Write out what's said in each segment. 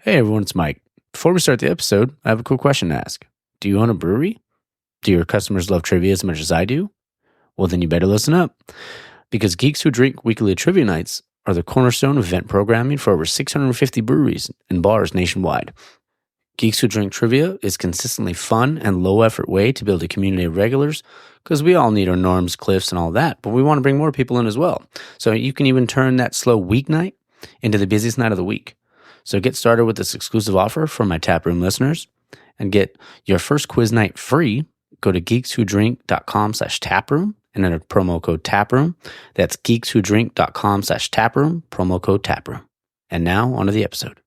Hey everyone, it's Mike. Before we start the episode, I have a cool question to ask. Do you own a brewery? Do your customers love trivia as much as I do? Well, then you better listen up. Because Geeks Who Drink weekly trivia nights are the cornerstone of event programming for over 650 breweries and bars nationwide. Geeks Who Drink trivia is consistently fun and low-effort way to build a community of regulars because we all need our norms, cliffs, and all that, but we want to bring more people in as well. So you can even turn that slow weeknight into the busiest night of the week. So get started with this exclusive offer for my Taproom listeners and get your first quiz night free. Go to geekswhodrink.com/taproom and enter promo code Taproom. That's geekswhodrink.com/taproom, promo code Taproom. And now, on to the episode.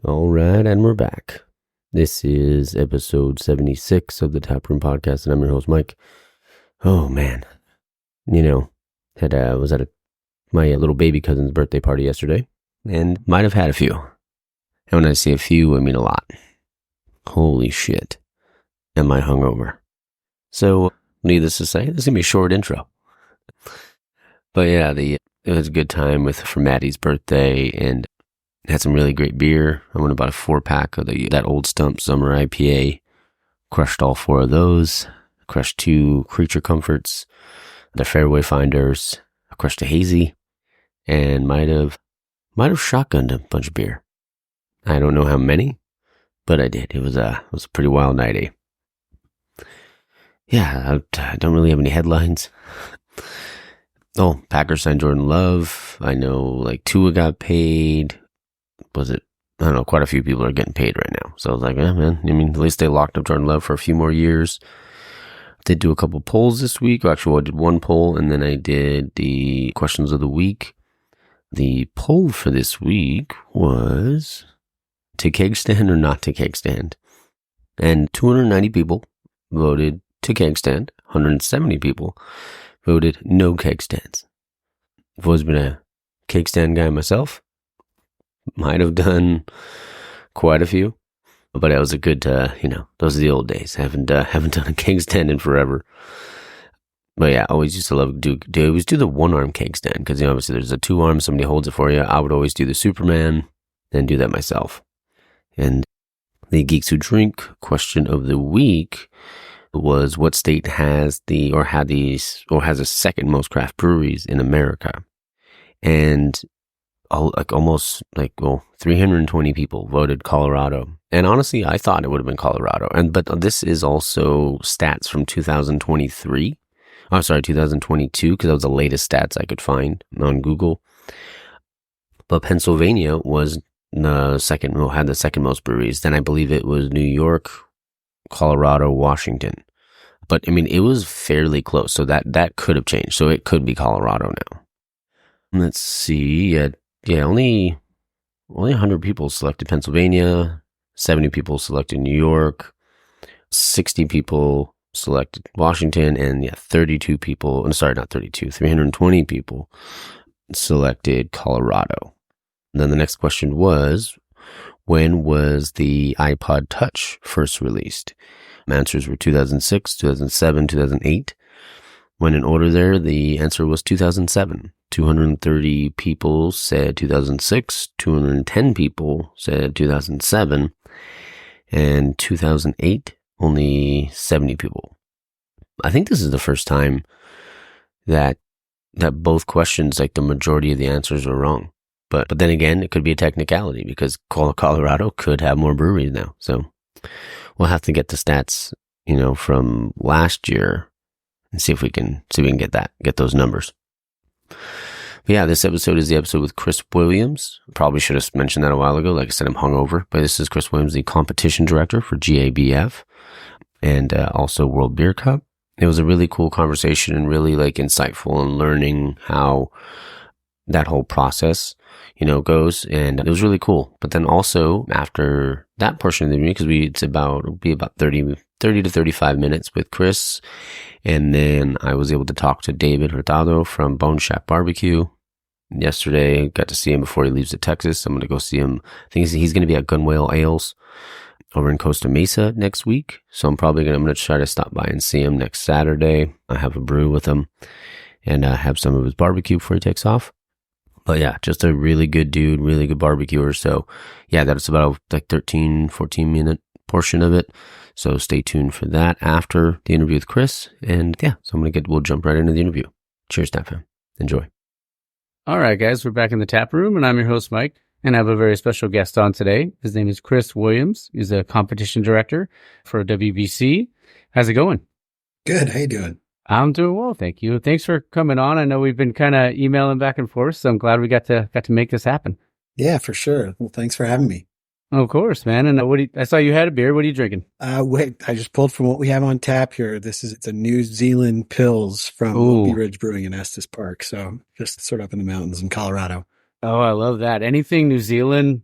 All right, and we're back. This is episode 76 of the Taproom Podcast, and I'm your host, Mike. Oh, man. Was at my little baby cousin's birthday party yesterday, and might have had a few. And when I say a few, I mean a lot. Holy shit. Am I hungover? So, needless to say, this is going to be a short intro. But yeah, it was a good time for Maddie's birthday, and had some really great beer. I went about a 4-pack of that Old Stump Summer IPA. Crushed all 4 of those. Crushed 2 Creature Comforts, the Fairway Finders. I crushed a Hazy, and might have shotgunned a bunch of beer. I don't know how many, but I did. It was a pretty wild night, eh? Yeah, I don't really have any headlines. Oh, Packers signed Jordan Love. I know Tua got paid. I don't know, quite a few people are getting paid right now. So I was like, man, at least they locked up Jordan Love for a few more years. Did do a couple polls this week. Actually, I did one poll, and then I did the questions of the week. The poll for this week was to keg stand or not to keg stand. And 290 people voted to keg stand. 170 people voted no keg stands. I've always been a keg stand guy myself. Might have done quite a few, but it was a good, those are the old days. Haven't done a keg stand in forever. But yeah, I always used to love do the 1-arm keg stand because obviously there's a 2-arm, somebody holds it for you. I would always do the Superman and do that myself. And the Geeks Who Drink question of the week was, what state has the second most craft breweries in America? And 320 people voted Colorado. And honestly, I thought it would have been Colorado. But this is also stats from 2023. I'm sorry, 2022, because that was the latest stats I could find on Google. But Pennsylvania was had the second most breweries. Then I believe it was New York, Colorado, Washington. But it was fairly close. So that could have changed. So it could be Colorado now. Let's see. Only 100 people selected Pennsylvania, 70 people selected New York, 60 people selected Washington, and 320 people selected Colorado. And then the next question was, when was the iPod Touch first released? Answers were 2006, 2007, 2008. When in order there, the answer was 2007. 230 people said 2006, 210 people said 2007, and 2008, only 70 people. I think this is the first time that both questions, the majority of the answers were wrong. But then again, it could be a technicality because Colorado could have more breweries now. So we'll have to get the stats, from last year and see if we can get those numbers. But yeah, this episode is the episode with Chris Williams. Probably should have mentioned that a while ago. Like I said, I'm hungover, but this is Chris Williams, the competition director for GABF and also World Beer Cup. It was a really cool conversation and really insightful and learning how that whole process, goes. And it was really cool. But then also after that portion of the meeting, because it'll be about 30 30 to 35 minutes with Chris. And then I was able to talk to David Hurtado from Bone Shack BBQ. Yesterday, got to see him before he leaves to Texas. I'm going to go see him. I think he's going to be at Gunwale Ales over in Costa Mesa next week. So I'm going to try to stop by and see him next Saturday. I have a brew with him and have some of his barbecue before he takes off. But yeah, just a really good dude, really good barbecuer. So yeah, that's about a 13, 14 minute portion of it. So stay tuned for that after the interview with Chris. And yeah, so we'll jump right into the interview. Cheers, Tap Fam. Enjoy. All right, guys, we're back in the tap room, and I'm your host, Mike, and I have a very special guest on today. His name is Chris Williams. He's a competition director for WBC. How's it going? Good. How you doing? I'm doing well, thank you. Thanks for coming on. I know we've been kind of emailing back and forth, so I'm glad we got to make this happen. Yeah, for sure. Well, thanks for having me. Of course, man. And I saw you had a beer. What are you drinking? Wait, I just pulled from what we have on tap here. It's a New Zealand Pils from Obi Ridge Brewing in Estes Park. So just sort of up in the mountains in Colorado. Oh, I love that. Anything New Zealand,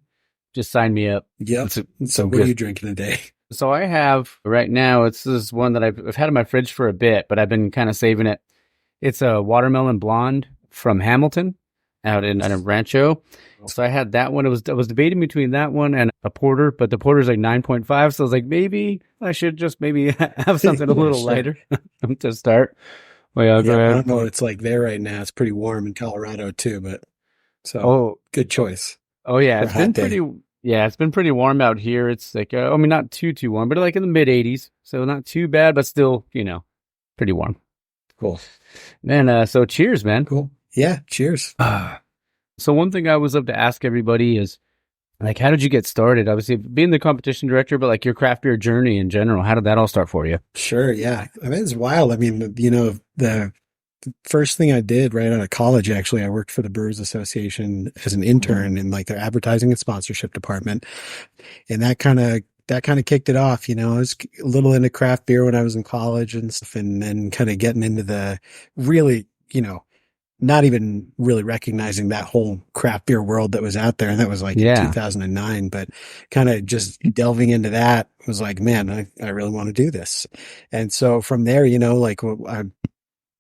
just sign me up. Yep. So what are you drinking today? So I have right now, it's this one that I've had in my fridge for a bit, but I've been kind of saving it. It's a watermelon blonde from Hamilton out in Rancho. So I had that one. I was debating between that one and a porter, but the porter's like 9.5. So I was like, maybe I should just maybe have something a little lighter to start. Well, yeah, go ahead. I don't know what it's like there right now. It's pretty warm in Colorado too, but good choice. Oh yeah, it's been pretty warm out here. It's like, not too warm, but like in the mid 80s. So not too bad, but still, pretty warm. Cool. Man, so cheers, man. Cool. Yeah, cheers. So one thing I always love to ask everybody is, like, how did you get started? Obviously, being the competition director, but like your craft beer journey in general, how did that all start for you? Sure, yeah. I mean, it's wild. I mean, the first thing I did right out of college, actually, I worked for the Brewers Association as an intern in like their advertising and sponsorship department. And that kind of kicked it off. I was a little into craft beer when I was in college and stuff, and then kind of getting into the really, not even really recognizing that whole craft beer world that was out there. And that was like in 2009, but kind of just delving into that was like, man, I really want to do this. And so from there, I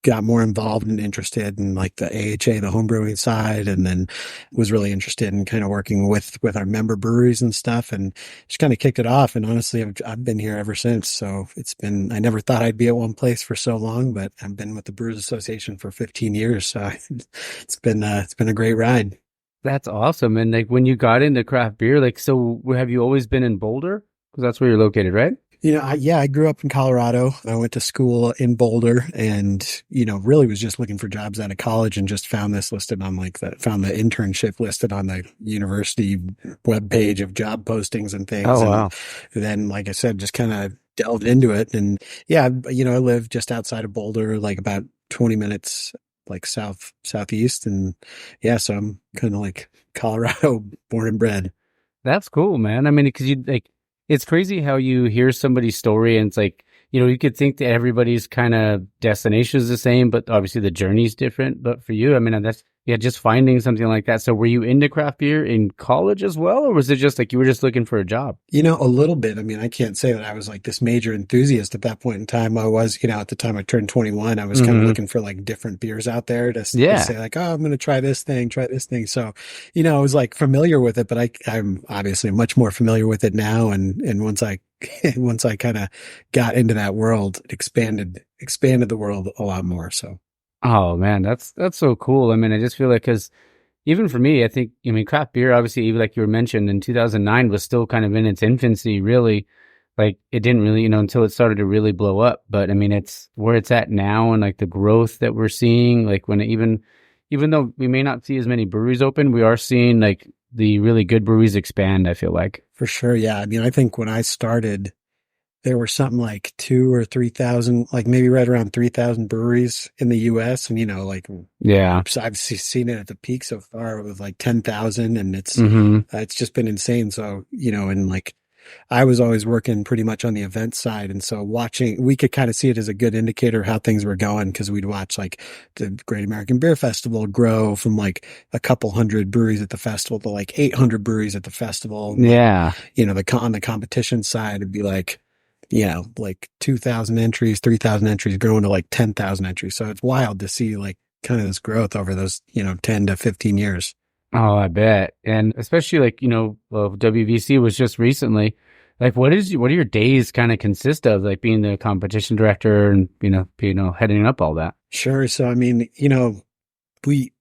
got more involved and interested in like the AHA, the home brewing side, and then was really interested in kind of working with our member breweries and stuff, and just kind of kicked it off. And honestly, I've been here ever since. So I never thought I'd be at one place for so long, but I've been with the Brewers Association for 15 years. So it's been a great ride. That's awesome. And like when you got into craft beer, like, so have you always been in Boulder? Because that's where you're located, right? I grew up in Colorado. I went to school in Boulder and, really was just looking for jobs out of college and just found this listed on found the internship listed on the university webpage of job postings and things. Oh, wow. And then, like I said, just kind of delved into it. And yeah, I live just outside of Boulder, like about 20 minutes, like southeast. And yeah, so I'm kind of like Colorado born and bred. That's cool, man. I mean, because it's crazy how you hear somebody's story and it's like, you could think that everybody's kind of destination is the same, but obviously the journey's different. But for you, I mean, that's, just finding something like that. So were you into craft beer in college as well? Or was it just like you were just looking for a job? A little bit. I mean, I can't say that I was like this major enthusiast at that point in time. I was, at the time I turned 21, I was kind of looking for like different beers out there to say like, oh, I'm going to try this thing. So, I was like familiar with it, but I'm obviously much more familiar with it now. And once I kind of got into that world, it expanded the world a lot more. So. Oh man, that's so cool. I mean, I just feel like, because even for me, I think, craft beer, obviously, even like you were mentioned in 2009 was still kind of in its infancy, really. Like it didn't really, until it started to really blow up. But I mean, it's where it's at now, and like the growth that we're seeing, like when even though we may not see as many breweries open, we are seeing like the really good breweries expand, I feel like. For sure. Yeah. I mean, I think when I started, there were something like 2,000 or 3,000, like maybe right around 3,000 breweries in the US. And, I've seen it at the peak so far with like 10,000, and it's just been insane. So, and like I was always working pretty much on the event side. And so we could kind of see it as a good indicator of how things were going, because we'd watch like the Great American Beer Festival grow from like a couple hundred breweries at the festival to like 800 breweries at the festival. Yeah. On the competition side, it'd be like, like 2,000 entries, 3,000 entries, growing to like 10,000 entries. So it's wild to see like kind of this growth over those, 10 to 15 years. Oh, I bet. And especially like, WBC was just recently. Like, what do your days kind of consist of, like being the competition director and, heading up all that? Sure. So, I mean,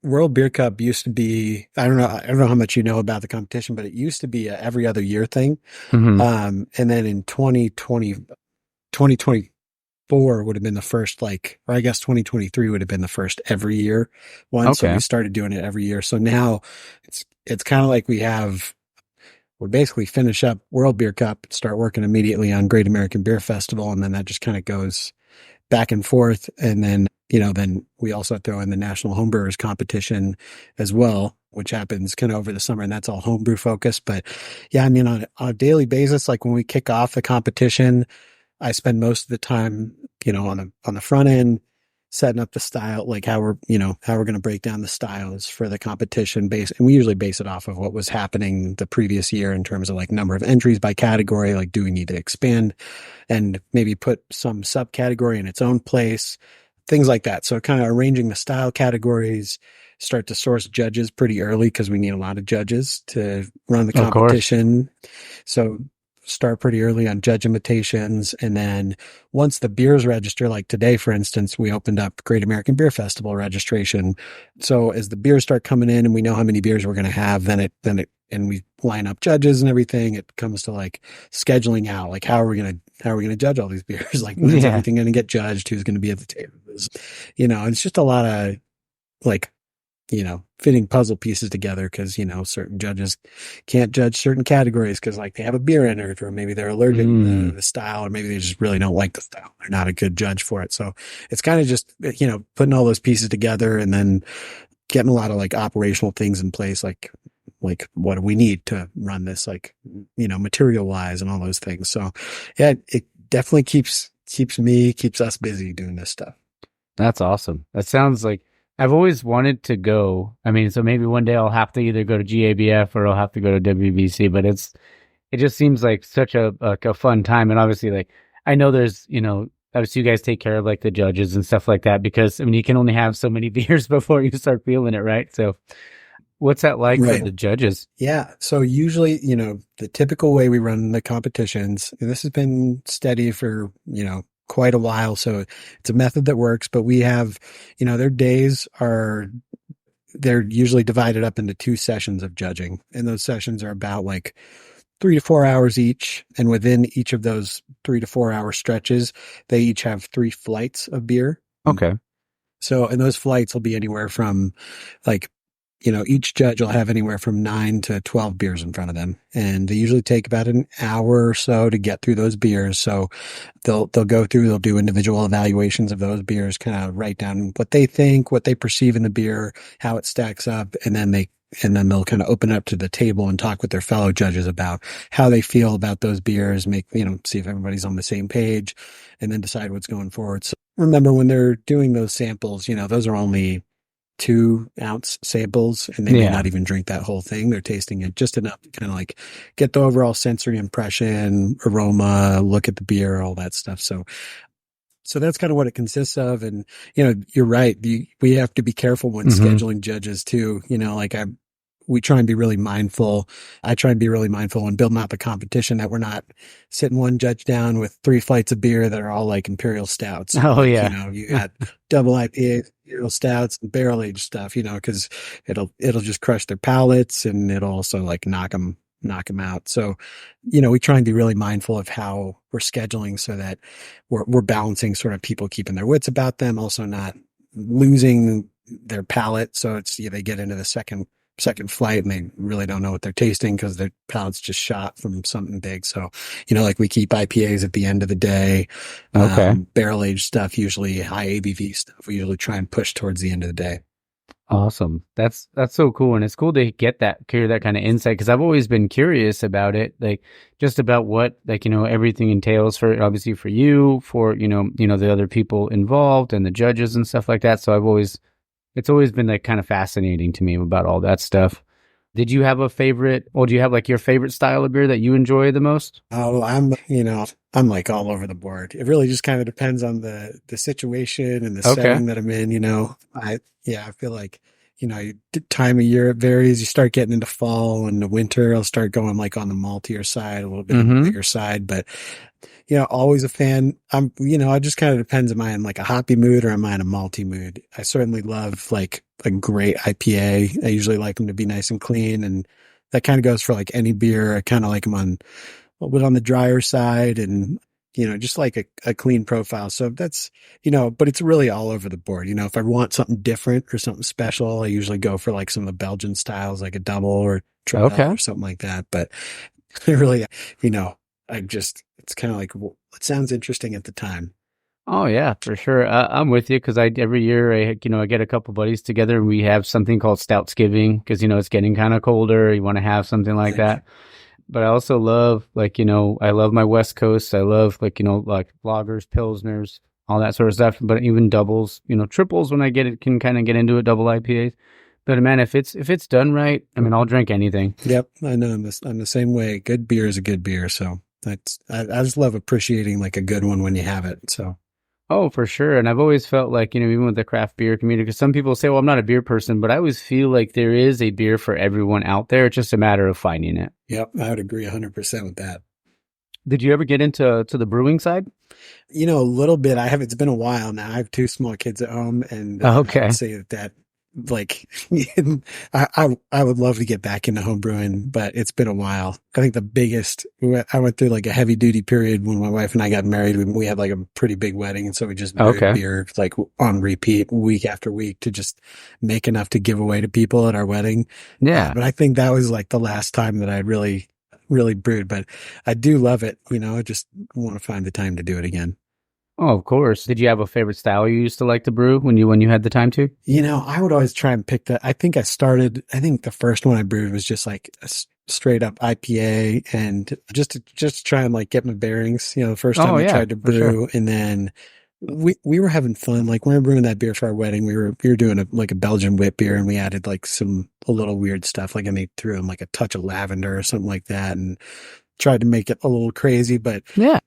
World Beer Cup used to be, I don't know how much you know about the competition, but it used to be a every other year thing. Mm-hmm. And then in 2024 would have been the first, or I guess 2023 would have been the first every year one. Okay. So we started doing it every year. So now it's kind of like we basically finish up World Beer Cup, start working immediately on Great American Beer Festival. And then that just kind of goes back and forth. And then, then we also throw in the National Homebrewers Competition as well, which happens kind of over the summer, and that's all homebrew focused. But yeah, I mean, on a daily basis, like when we kick off the competition, I spend most of the time, on the front end, setting up the style, like how we're going to break down the styles for the competition base. And we usually base it off of what was happening the previous year in terms of like number of entries by category. Like, do we need to expand and maybe put some subcategory in its own place, things like that. So kind of arranging the style categories, start to source judges pretty early because we need a lot of judges to run the competition. So start pretty early on judge invitations. And then once the beers register, like today, for instance, we opened up Great American Beer Festival registration. So as the beers start coming in and we know how many beers we're going to have, then and we line up judges and everything, it comes to like scheduling out, like how are we going to judge all these beers? Like, when's everything going to get judged? Who's going to be at the table? It's just a lot of like, fitting puzzle pieces together because, certain judges can't judge certain categories because like they have a beer in it, or maybe they're allergic to the style, or maybe they just really don't like the style. They're not a good judge for it. So it's kind of just, putting all those pieces together and then getting a lot of like operational things in place, like what do we need to run this, like, material wise and all those things. So yeah, it definitely keeps us busy doing this stuff. That's awesome. That sounds like I've always wanted to go. I mean, so maybe one day I'll have to either go to GABF or I'll have to go to WBC, but it just seems like such a fun time. And obviously, like, I know there's, obviously you guys take care of like the judges and stuff like that, because I mean, you can only have so many beers before you start feeling it, right? So what's that like for the judges? Yeah. So usually, the typical way we run the competitions, and this has been steady for, quite a while. So it's a method that works, but we have, their days they're usually divided up into 2 sessions of judging. And those sessions are about like 3 to 4 hours each. And within each of those 3 to 4 hour stretches, they each have 3 flights of beer. Okay. So, and those flights will be anywhere from like, each judge will have anywhere from 9 to 12 beers in front of them. And they usually take about an hour or so to get through those beers. So they'll do individual evaluations of those beers, kind of write down what they think, what they perceive in the beer, how it stacks up. And then they'll kind of open up to the table and talk with their fellow judges about how they feel about those beers, see if everybody's on the same page, and then decide what's going forward. So remember, when they're doing those samples, those are only 2-ounce samples, and they may not even drink that whole thing. They're tasting it just enough to kind of like get the overall sensory impression, aroma, look at the beer, all that stuff. So that's kind of what it consists of. And, you're right. We have to be careful when scheduling judges too. We try and be really mindful. I try and be really mindful when building out the competition that we're not sitting one judge down with 3 flights of beer that are all like imperial stouts. Oh, yeah. You got double IPA, imperial stouts, and barrel aged stuff, because it'll just crush their palates, and it'll also like knock them out. So, we try and be really mindful of how we're scheduling so that we're balancing sort of people keeping their wits about them, also not losing their palate. So they get into the second flight and they really don't know what they're tasting because their palate's just shot from something big. So, like we keep IPAs at the end of the day. Okay. Barrel aged stuff, usually high ABV stuff, we usually try and push towards the end of the day. Awesome. That's so cool. And it's cool to get that kind of insight, because I've always been curious about it, like just about what, like, everything entails for, obviously for you, for, the other people involved and the judges and stuff like that. So it's always been like kind of fascinating to me about all that stuff. Did you have a favorite, or do you have like your favorite style of beer that you enjoy the most? Oh, I'm like all over the board. It really just kind of depends on the situation and the Okay. setting that I'm in, I feel like, time of year it varies. You start getting into fall and the winter, I'll start going like on the maltier side, a little bit on the bigger side, but always a fan. It just kind of depends. Am I in like a hoppy mood or am I in a malty mood? I certainly love like a great IPA. I usually like them to be nice and clean, and that kind of goes for like any beer. I kind of like them a little bit on the drier side and, just like a clean profile. So that's, but it's really all over the board. If I want something different or something special, I usually go for like some of the Belgian styles, like a double or triple or something like that. But really, it's kind of like, it sounds interesting at the time. Oh yeah, for sure. I'm with you because every year I get a couple buddies together and we have something called Stoutsgiving because it's getting kind of colder. You want to have something like that. But I also love I love my West Coast. I love like lagers, pilsners, all that sort of stuff. But even doubles, triples when I can kind of get into it. Double IPAs. But man, if it's done right, I mean, I'll drink anything. Yep, I know. I'm the same way. Good beer is a good beer. So I just love appreciating like a good one when you have it. So. Oh, for sure. And I've always felt like, even with the craft beer community, because some people say, well, I'm not a beer person, but I always feel like there is a beer for everyone out there. It's just a matter of finding it. Yep. I would agree 100% with that. Did you ever get into the brewing side? A little bit. It's been a while now. I have 2 small kids at home and I would say that like, I would love to get back into home brewing, but it's been a while. I think I went through like a heavy duty period when my wife and I got married. We had like a pretty big wedding. And so we just brewed beer like on repeat week after week to just make enough to give away to people at our wedding. Yeah. But I think that was like the last time that I really brewed, but I do love it. I just want to find the time to do it again. Oh, of course. Did you have a favorite style you used to like to brew when you had the time to? I would always try and pick that. I think the first one I brewed was just like a straight up IPA and just to try and like get my bearings, the first time I tried to brew. Sure. And then we were having fun. Like when we were brewing that beer for our wedding, we were doing a Belgian wit beer and we added like a little weird stuff. Like I made threw in like a touch of lavender or something like that and tried to make it a little crazy, but yeah,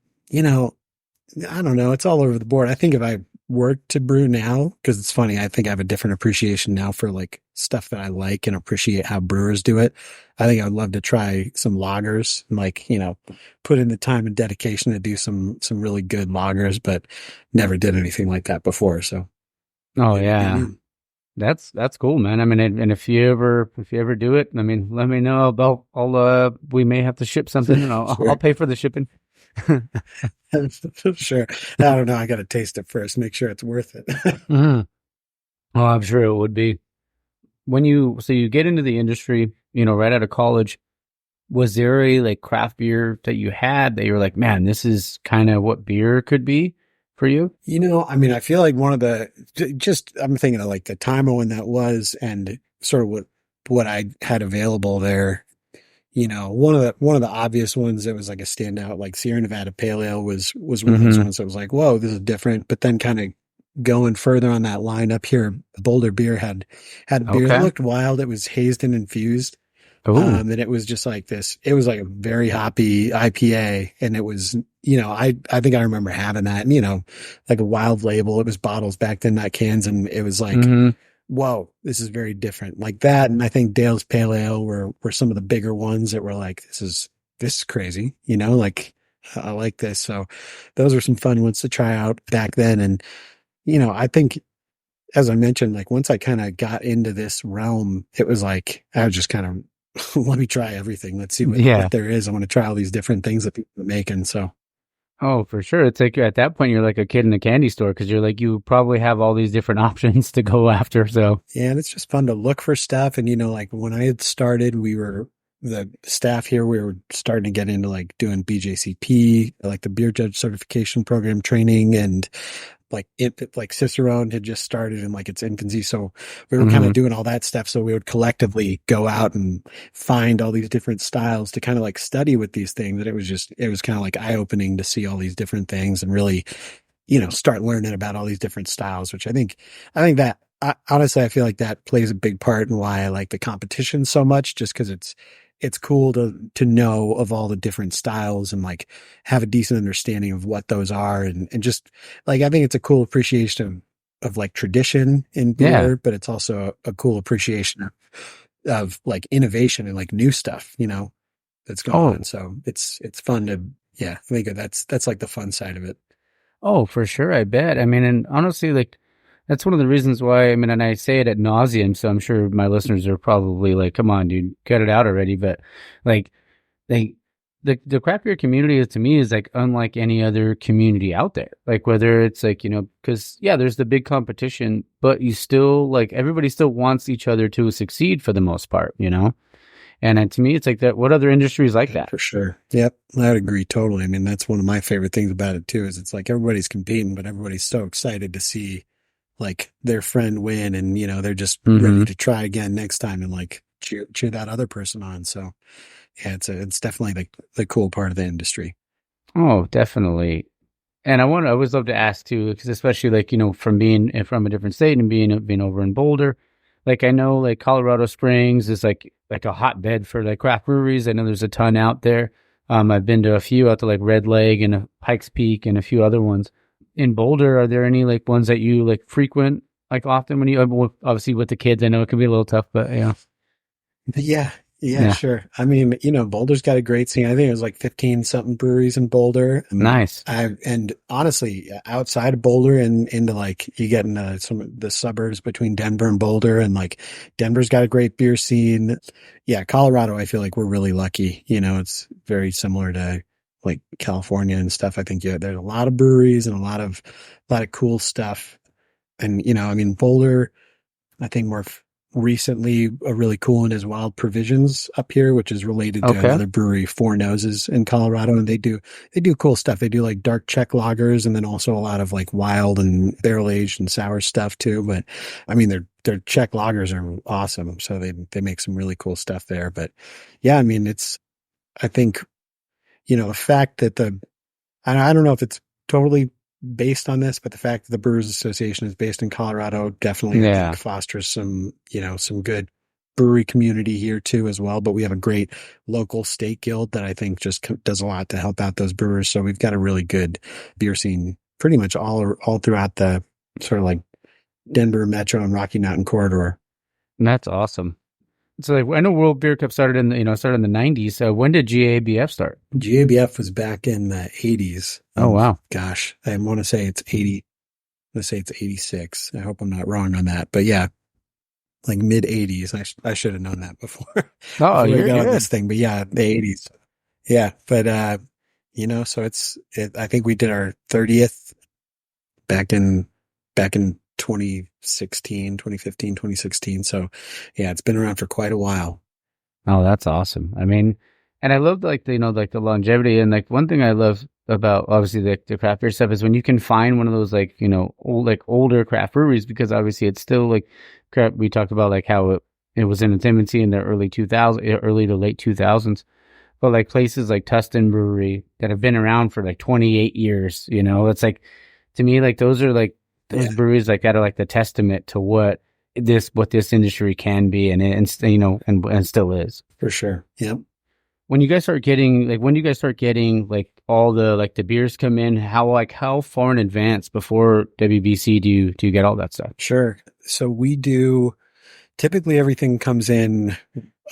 I don't know. It's all over the board. I think if I were to brew now, because it's funny, I think I have a different appreciation now for like stuff that I like and appreciate how brewers do it. I think I'd love to try some lagers and like, put in the time and dedication to do some really good lagers, but never did anything like that before. So. Oh yeah. That's cool, man. I mean, and if you ever do it, I mean, let me know. We may have to ship something and I'll pay for the shipping. Sure. I don't know. I got to taste it first, make sure it's worth it. Oh, I'm sure it would be. So you get into the industry, right out of college, was there a like craft beer that you had that you were like, man, this is kind of what beer could be for you? I mean, I feel like I'm thinking of like the time of when that was and sort of what I had available there. One of the obvious ones that was like a standout, like Sierra Nevada Pale Ale was one of those ones that was like, whoa, this is different. But then kind of going further on that line up here, Boulder Beer had a beer that looked wild. It was hazed and infused. And it was just like this. It was like a very hoppy IPA. And it was, I think I remember having that and, like a wild label. It was bottles back then, not cans. And it was like, whoa, this is very different like that. And I think Dale's Pale Ale were some of the bigger ones that were like, this is crazy, like I like this. So those were some fun ones to try out back then. And, I think, as I mentioned, like once I kind of got into this realm, it was like, I was just kind of, let me try everything. Let's see what there is. I want to try all these different things that people are making. So. Oh, for sure. It's like at that point, you're like a kid in a candy store because you're like, you probably have all these different options to go after. So, yeah, and it's just fun to look for stuff. And, like when I had started, the staff here, we were starting to get into like doing BJCP, like the beer judge certification program training. And like Cicerone had just started in like its infancy. So we were kind of doing all that stuff. So we would collectively go out and find all these different styles to kind of like study with these things. And it was kind of like eye opening to see all these different things and really, start learning about all these different styles, which I think that honestly, I feel like that plays a big part in why I like the competition so much, just because it's cool to know of all the different styles and like have a decent understanding of what those are. And just like, I think it's a cool appreciation of like tradition in beer, but it's also a cool appreciation of like innovation and like new stuff, that's going on. So it's fun to, I think that's like the fun side of it. Oh, for sure. I bet. I mean, and honestly, like, that's one of the reasons why, I mean, and I say it ad nauseum, so I'm sure my listeners are probably like, come on, dude, cut it out already. But like, the craft beer community to me is like unlike any other community out there. Like, whether it's like, because there's the big competition, but you still like, everybody still wants each other to succeed for the most part, And to me, it's like that. What other industries like that? For sure. Yep. I'd agree totally. I mean, that's one of my favorite things about it too, is it's like everybody's competing, but everybody's so excited to see like their friend win, and they're just ready to try again next time and like cheer that other person on. So yeah, it's definitely the cool part of the industry. Oh, definitely. And I always love to ask too, because especially like, from being from a different state and being over in Boulder, like I know like Colorado Springs is like a hotbed for like craft breweries. I know there's a ton out there. I've been to a few out to like Red Leg and Pikes Peak and a few other ones. In Boulder, are there any like ones that you like frequent like often when you obviously with the kids? I know it can be a little tough, but Yeah, sure. I mean, Boulder's got a great scene. I think it was like 15 something breweries in Boulder. Nice. And honestly, outside of Boulder and into like, you get into some of the suburbs between Denver and Boulder, and like Denver's got a great beer scene. Yeah. Colorado, I feel like we're really lucky. It's very similar to like California and stuff. I think there's a lot of breweries and a lot of cool stuff. And, I mean, Boulder, I think more recently a really cool one is Wild Provisions up here, which is related to another brewery, Four Noses in Colorado. And they do cool stuff. They do like dark Czech lagers, and then also a lot of like wild and barrel aged and sour stuff too. But I mean, their Czech lagers are awesome. So they make some really cool stuff there. But yeah, I mean, I think, the fact that I don't know if it's totally based on this, but the fact that the Brewers Association is based in Colorado definitely I think fosters some good brewery community here too as well. But we have a great local state guild that I think just does a lot to help out those brewers. So we've got a really good beer scene pretty much all throughout the sort of like Denver Metro and Rocky Mountain corridor. And that's awesome. So like, I know World Beer Cup started in the 90s. So when did GABF start? GABF was back in the 80s. Oh, wow. Gosh, I want to say it's 80. Let's say it's 86. I hope I'm not wrong on that. But yeah, like mid 80s. I should have known that before. Oh, you're good. On this thing. But yeah, the 80s. Yeah, but so I think we did our 30th back in 2015, 2016. So yeah, it's been around for quite a while. Oh, that's awesome. I mean, and I love like the longevity, and like one thing I love about obviously the craft beer stuff is when you can find one of those like, older craft breweries, because obviously it's still like we talked about like how it was in its infancy in the early to late 2000s. But like places like Tustin Brewery that have been around for like 28 years, it's like, to me, like those are like, those breweries like that are like the testament to what this industry can be and still is. For sure. Yep. When you guys start getting like all the like the beers come in, how far in advance before WBC do you get all that stuff? Sure. So we do, typically everything comes in,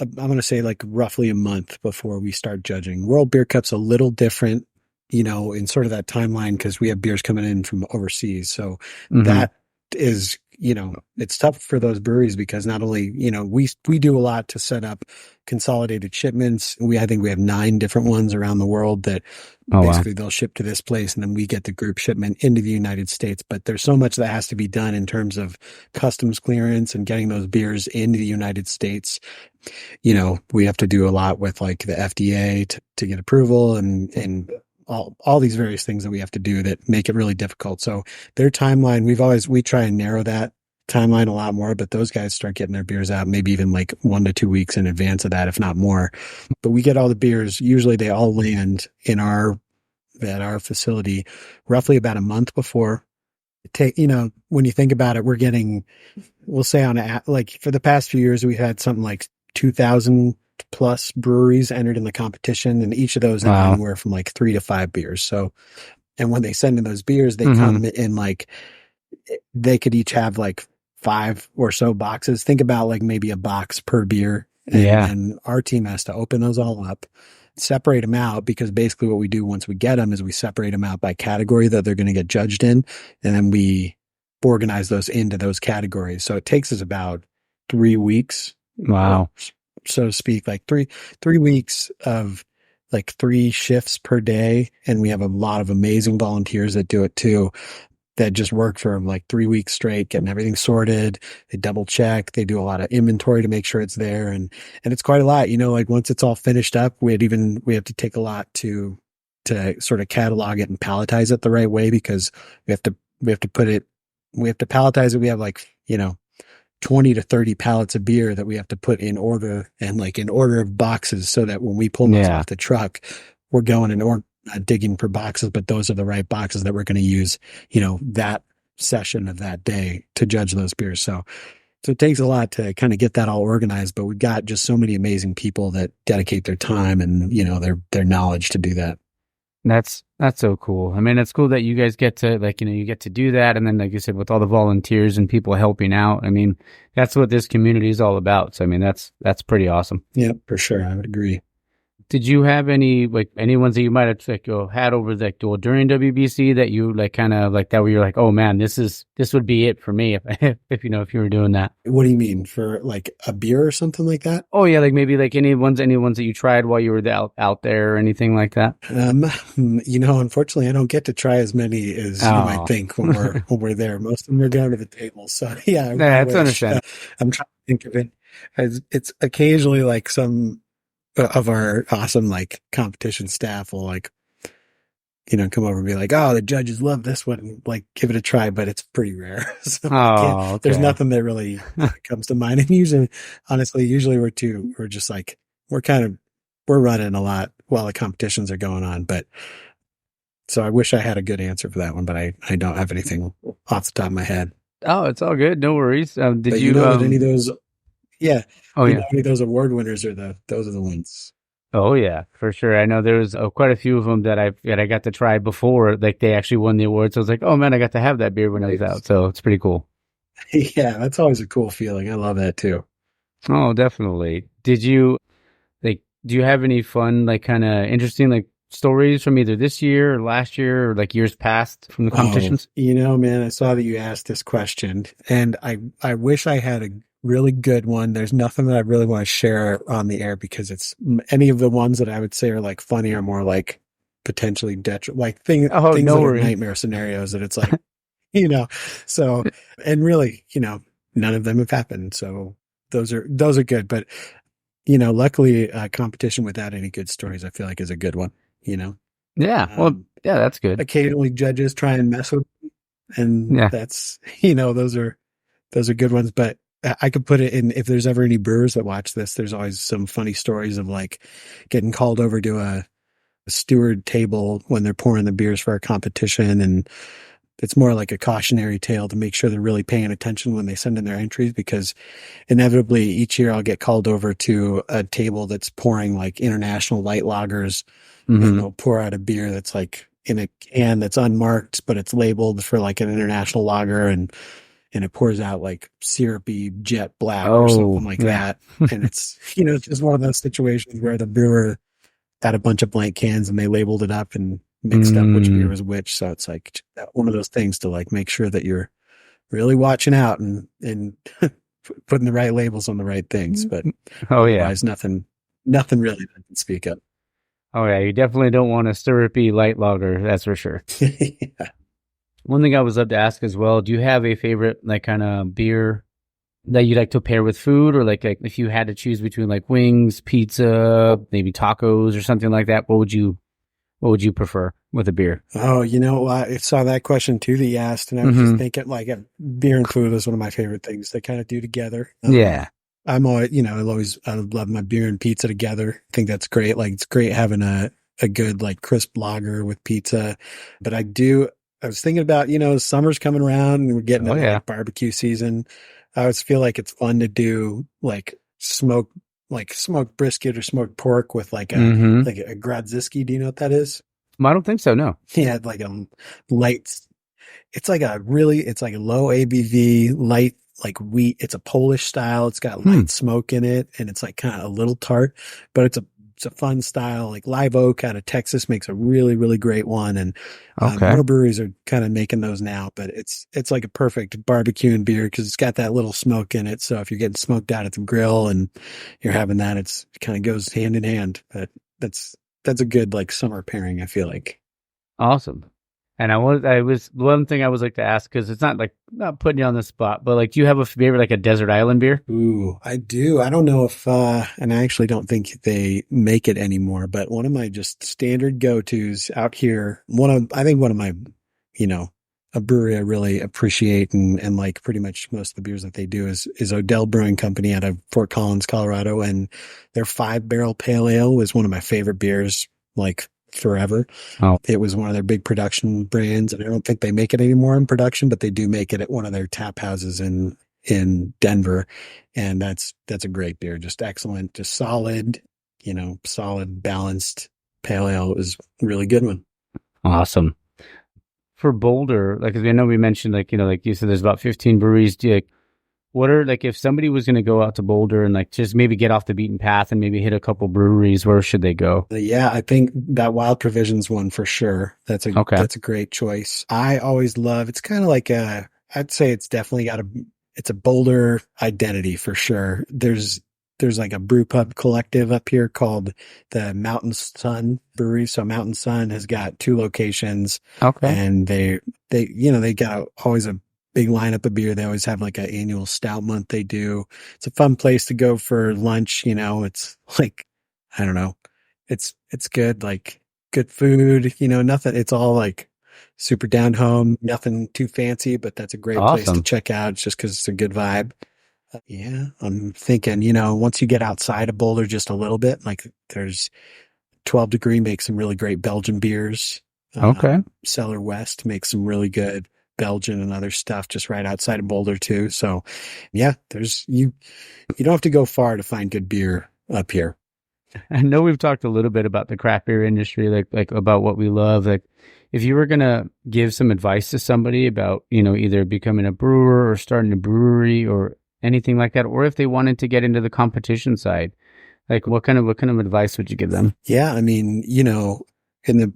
I'm going to say like roughly a month before we start judging. World Beer Cup's a little different, in sort of that timeline, because we have beers coming in from overseas. So that is, it's tough for those breweries, because not only, we do a lot to set up consolidated shipments. I think we have 9 different ones around the world that basically they'll ship to this place, and then we get the group shipment into the United States. But there's so much that has to be done in terms of customs clearance and getting those beers into the United States. We have to do a lot with like the FDA to get approval and all these various things that we have to do that make it really difficult. So their timeline, we try and narrow that timeline a lot more, but those guys start getting their beers out maybe even like 1 to 2 weeks in advance of that, if not more. But we get all the beers. Usually they all land at our facility roughly about a month before when you think about it, we're getting, we'll say like for the past few years, we've had something like 2,000 plus breweries entered in the competition, and each of those have anywhere from like 3 to 5 beers. So, and when they send in those beers, they come in like, they could each have like 5 or so boxes. Think about like maybe a box per beer. And our team has to open those all up, separate them out, because basically what we do once we get them is we separate them out by category that they're going to get judged in. And then we organize those into those categories. So it takes us about 3 weeks. Wow. So to speak, like three weeks of like 3 shifts per day. And we have a lot of amazing volunteers that do it too, that just work for like 3 weeks straight, getting everything sorted. They double check. They do a lot of inventory to make sure it's there. And it's quite a lot, like once it's all finished up, we have to take a lot to sort of catalog it and palletize it the right way, because we have to palletize it. We have like, 20 to 30 pallets of beer that we have to put in order, and like in order of boxes, so that when we pull those off the truck, we're going in order, not digging for boxes, but those are the right boxes that we're going to use, that session of that day to judge those beers. So it takes a lot to kind of get that all organized, but we've got just so many amazing people that dedicate their time and, their knowledge to do that. That's so cool. I mean, it's cool that you guys get to you get to do that. And then, like you said, with all the volunteers and people helping out, I mean, that's what this community is all about. So, I mean, that's pretty awesome. Yeah, for sure. I would agree. Did you have any ones that you might have had over during WBC that you kind of that where you're like, oh man, this would be it for me if you were doing that? What do you mean, for like a beer or something like that? Oh yeah, like maybe like any ones that you tried while you were out there or anything like that? Unfortunately, I don't get to try as many as you might think when we're there. Most of them are down to the table. So yeah, that's understandable. I'm trying to think of it as it's occasionally like some of our awesome like competition staff will come over and be like, oh, the judges love this one, like give it a try, but it's pretty rare. So there's nothing that really comes to mind. And usually we're just like, we're running a lot while the competitions are going on. But so I wish I had a good answer for that one, but I don't have anything off the top of my head. Oh, it's all good. No worries. Did you know that any of those? Yeah. Any of those award winners those are the ones. Oh yeah, for sure. I know there was quite a few of them that I got to try before, like they actually won the award. So I was like, oh man, I got to have that beer when I was out. So it's pretty cool. Yeah, that's always a cool feeling. I love that too. Oh, definitely. Did you do you have any fun, kind of interesting, stories from either this year or last year or years past from the competitions? Man, I saw that you asked this question, and I wish I had a really good one. There's nothing that I really want to share on the air, because it's any of the ones that I would say are funny are more potentially things that are nightmare scenarios that it's so, and really, none of them have happened. So those are good, but luckily a competition without any good stories, I feel like is a good one, Yeah. Well, yeah, that's good. Occasionally judges try and mess with them, and that's, those are good ones, but I could put it in, if there's ever any brewers that watch this, there's always some funny stories of getting called over to a steward table when they're pouring the beers for a competition. And it's more like a cautionary tale to make sure they're really paying attention when they send in their entries, because inevitably each year I'll get called over to a table that's pouring international light lagers, and they'll pour out a beer that's in a can that's unmarked, but it's labeled for an international lager, and it pours out syrupy jet black or something like that. And it's, it's just one of those situations where the brewer had a bunch of blank cans and they labeled it up and mixed up which beer was which. So it's one of those things to make sure that you're really watching out and putting the right labels on the right things. But otherwise, nothing really that I can speak of. Oh yeah, you definitely don't want a syrupy light lager, that's for sure. Yeah. One thing I was love to ask as well, do you have a favorite kind of beer that you like to pair with food, or if you had to choose between wings, pizza, maybe tacos or something like that, what would you prefer with a beer? Oh, I saw that question too that you asked, and I was just thinking beer and food is one of my favorite things to kind of do together. I'm always, I love my beer and pizza together. I think that's great. It's great having a good crisp lager with pizza, but I do I was thinking about, summer's coming around and we're getting Oh, into yeah. like barbecue season. I always feel like it's fun to do like smoked brisket or smoked pork with like Mm-hmm. a Grodziski. Do you know what that is? I don't think so. No. Yeah, like a light. It's like a low ABV, light, like wheat. It's a Polish style. It's got light smoke in it, and it's like kind of a little tart, but it's a fun style. Like Live Oak out of Texas makes a really, really great one. And Okay. more breweries are kind of making those now, but it's like a perfect barbecue and beer because it's got that little smoke in it. So if you're getting smoked out at the grill and you're having that, it kind of goes hand in hand. But that's a good like summer pairing, I feel like. Awesome. And I was one thing I was like to ask, because it's not putting you on the spot, but like, do you have a favorite, like a desert island beer? Ooh, I do. I don't know if, and I actually don't think they make it anymore, but one of my just standard go-tos out here, I think one of my, a brewery I really appreciate and like pretty much most of the beers that they do is Odell Brewing Company out of Fort Collins, Colorado. And their 5-barrel pale ale was one of my favorite beers, like forever. Oh. It was one of their big production brands, and I don't think they make it anymore in production, but they do make it at one of their tap houses in Denver. And that's a great beer. Just excellent, just solid, balanced pale ale. Is a really good one. Awesome. For Boulder, like, 'cause I know we mentioned, like, like you said, there's about 15 breweries. Do you, like, what are, like, if somebody was going to go out to Boulder and like just maybe get off the beaten path and maybe hit a couple breweries, where should they go? Yeah, I think that Wild Provisions one for sure. That's a great choice. I always love, it's kind of like I'd say it's definitely it's a Boulder identity for sure. There's like a brew pub collective up here called the Mountain Sun Brewery. So Mountain Sun has got 2 locations. Okay. And they got always a big lineup of beer. They always have like an annual stout month they do. It's a fun place to go for lunch. It's like, I don't know. It's good, like good food, nothing. It's all like super down home, nothing too fancy, but that's a great place to check out just because it's a good vibe. Yeah. I'm thinking, once you get outside of Boulder just a little bit, like there's 12 Degree makes some really great Belgian beers. Cellar West makes some really good Belgian and other stuff just right outside of Boulder too. So yeah, you don't have to go far to find good beer up here. I know we've talked a little bit about the craft beer industry, like about what we love. Like, if you were going to give some advice to somebody about, either becoming a brewer or starting a brewery or anything like that, or if they wanted to get into the competition side, like what kind of advice would you give them? Yeah. I mean, in the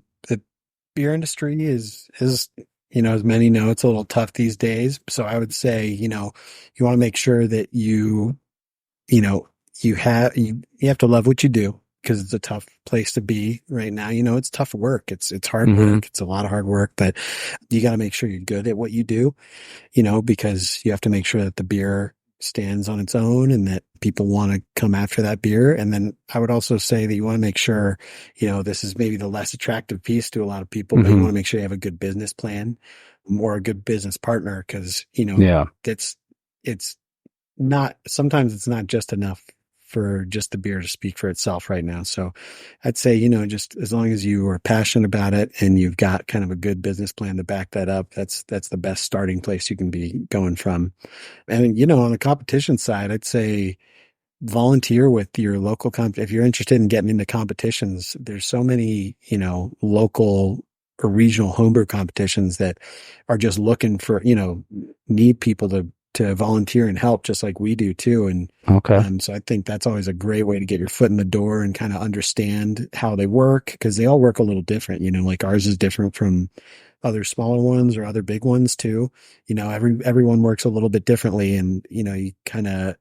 beer industry is, as many know, it's a little tough these days. So I would say, you want to make sure that you have to love what you do, because it's a tough place to be right now. It's tough work. It's hard work. It's a lot of hard work, but you got to make sure you're good at what you do, because you have to make sure that the beer stands on its own and that people want to come after that beer. And then I would also say that you want to make sure, this is maybe the less attractive piece to a lot of people, but you want to make sure you have a good business plan or a good business partner. Cause it's not, sometimes it's not just enough for just the beer to speak for itself right now. So I'd say, just as long as you are passionate about it and you've got kind of a good business plan to back that up, that's the best starting place you can be going from. And, on the competition side, I'd say volunteer with your local if you're interested in getting into competitions. There's so many, local or regional homebrew competitions that are just looking for, need people to volunteer and help, just like we do too. And so I think that's always a great way to get your foot in the door and kind of understand how they work, because they all work a little different. Like ours is different from other smaller ones or other big ones too. Everyone works a little bit differently, and you kind of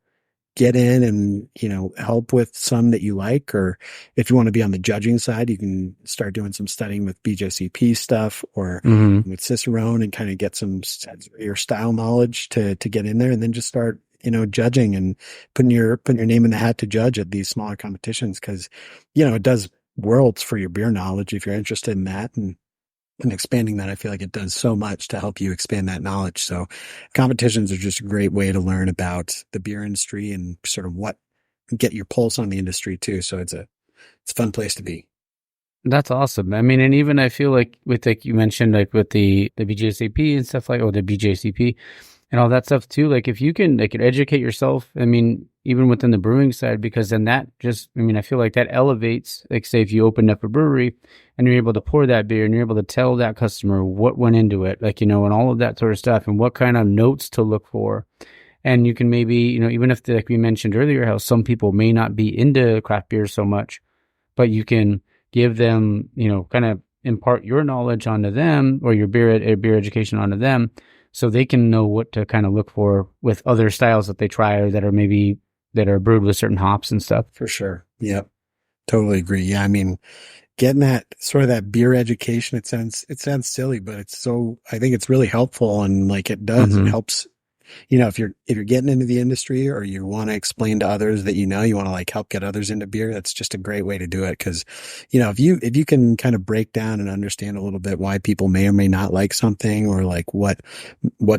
get in and, help with some that you like, or if you want to be on the judging side, you can start doing some studying with BJCP stuff or with Cicerone and kind of get some your style knowledge to get in there, and then just start, judging and putting your name in the hat to judge at these smaller competitions. Cause, it does worlds for your beer knowledge if you're interested in that, and expanding that. I feel like it does so much to help you expand that knowledge. So competitions are just a great way to learn about the beer industry and sort of get your pulse on the industry too. So it's a fun place to be. That's awesome. I mean, and even I feel like with, like you mentioned, like with the BJCP and stuff like, or the BJCP and all that stuff too, like if you can like educate yourself, I mean, even within the brewing side, because then that just, I mean, I feel like that elevates, like say if you opened up a brewery and you're able to pour that beer and you're able to tell that customer what went into it, like, you know, and all of that sort of stuff and what kind of notes to look for. And you can maybe, you know, even if like we mentioned earlier, how some people may not be into craft beer so much, but you can give them, you know, kind of impart your knowledge onto them or your beer education onto them so they can know what to kind of look for with other styles that they try or that are maybe that are brewed with certain hops and stuff. For sure. Yep. Totally agree. Yeah. I mean, getting that sort of that beer education, it sounds silly, but I think it's really helpful. And like it does, it helps, you know, if you're getting into the industry or you want to explain to others that, you know, you want to like help get others into beer, that's just a great way to do it. Cause, you know, if you can kind of break down and understand a little bit why people may or may not like something or like what